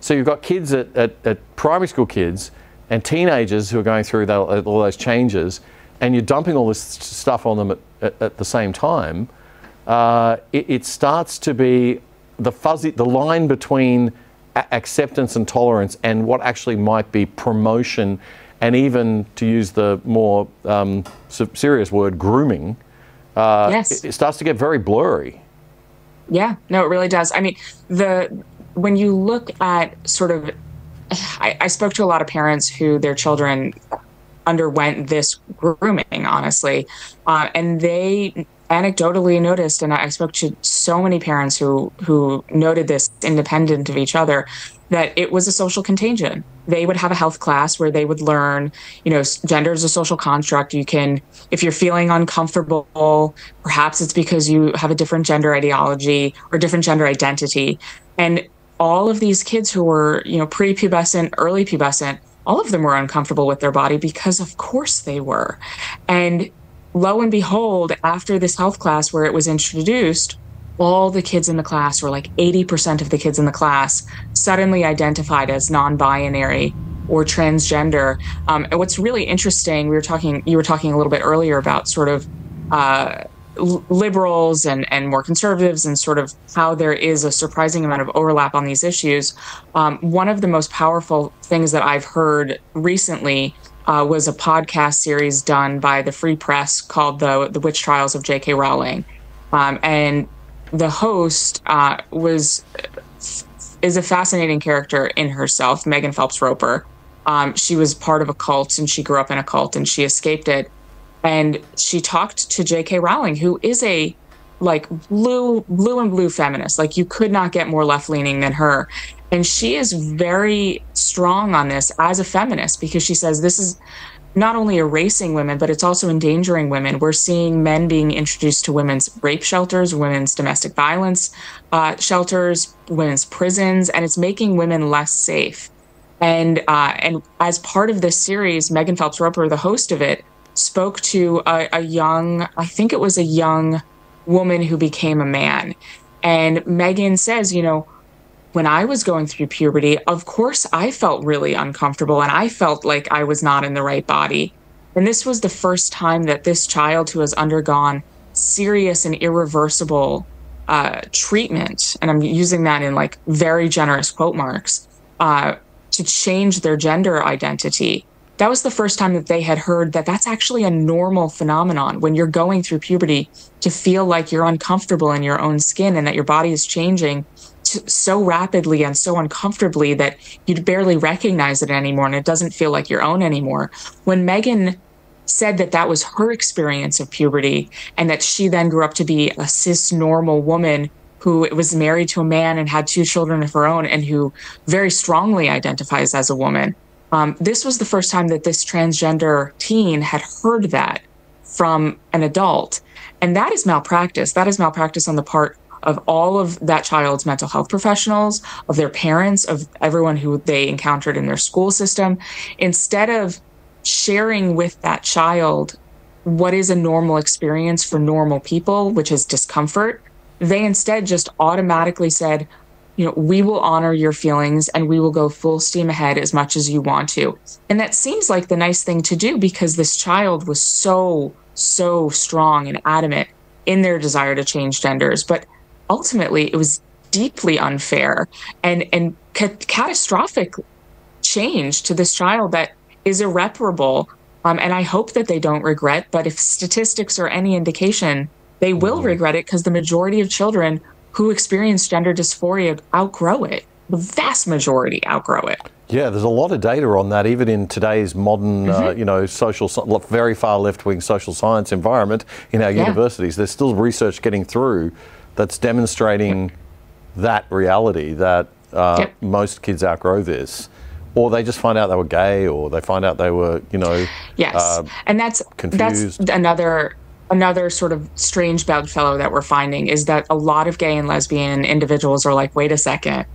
So you've got kids at primary school kids and teenagers who are going through all those changes, and you're dumping all this stuff on them at the same time. It starts to be the line between acceptance and tolerance and what actually might be promotion, and even, to use the more serious word, grooming. Yes. It starts to get very blurry. Yeah, no, it really does. I mean, when you look at sort of, I spoke to a lot of parents who their children underwent this grooming, honestly, and they anecdotally noticed, and I spoke to so many parents who noted this independent of each other, that it was a social contagion. They would have a health class where they would learn, gender is a social construct. You can, if you're feeling uncomfortable, perhaps it's because you have a different gender ideology or different gender identity. And all of these kids who were, prepubescent, early pubescent, all of them were uncomfortable with their body because of course they were. And lo and behold, after this health class where it was introduced, all the kids in the class, or like 80% of the kids in the class, suddenly identified as non-binary or transgender. And what's really interesting, you were talking a little bit earlier about sort of liberals and more conservatives, and sort of how there is a surprising amount of overlap on these issues. One of the most powerful things that I've heard recently was a podcast series done by the Free Press called The Witch Trials of J.K. Rowling. And the host is a fascinating character in herself, Megan Phelps Roper. She was part of a cult, and she grew up in a cult, and she escaped it. And she talked to J.K. Rowling, who is a blue and blue feminist. Like, you could not get more left-leaning than her. And she is very strong on this as a feminist, because she says this is not only erasing women, but it's also endangering women. We're seeing men being introduced to women's rape shelters, women's domestic violence shelters, women's prisons, and it's making women less safe. And as part of this series, Megan Phelps Roper, the host of it, spoke to a young woman who became a man. And Megan says, when I was going through puberty, of course, I felt really uncomfortable, and I felt like I was not in the right body. And this was the first time that this child, who has undergone serious and irreversible treatment, and I'm using that in very generous quote marks, to change their gender identity, that was the first time that they had heard that that's actually a normal phenomenon when you're going through puberty, to feel like you're uncomfortable in your own skin and that your body is changing so rapidly and so uncomfortably that you'd barely recognize it anymore, and it doesn't feel like your own anymore. When Megan said that that was her experience of puberty, and that she then grew up to be a cis normal woman who was married to a man and had 2 children of her own, and who very strongly identifies as a woman, this was the first time that this transgender teen had heard that from an adult. And that is malpractice. That is malpractice on the part of all of that child's mental health professionals, of their parents, of everyone who they encountered in their school system. Instead of sharing with that child what is a normal experience for normal people, which is discomfort, they instead just automatically said, we will honor your feelings, and we will go full steam ahead as much as you want to. And that seems like the nice thing to do, because this child was so strong and adamant in their desire to change genders. But ultimately, it was deeply unfair and catastrophic change to this child that is irreparable. And I hope that they don't regret, but if statistics are any indication, they will regret it, because the majority of children who experience gender dysphoria outgrow it. The vast majority outgrow it. Yeah, there's a lot of data on that, even in today's modern, very far left-wing social science environment in our universities. There's still research getting through that's demonstrating that reality, that most kids outgrow this. Or they just find out they were gay, or they find out they were, and that's confused. That's another sort of strange bedfellow that we're finding, is that a lot of gay and lesbian individuals are like, wait a second.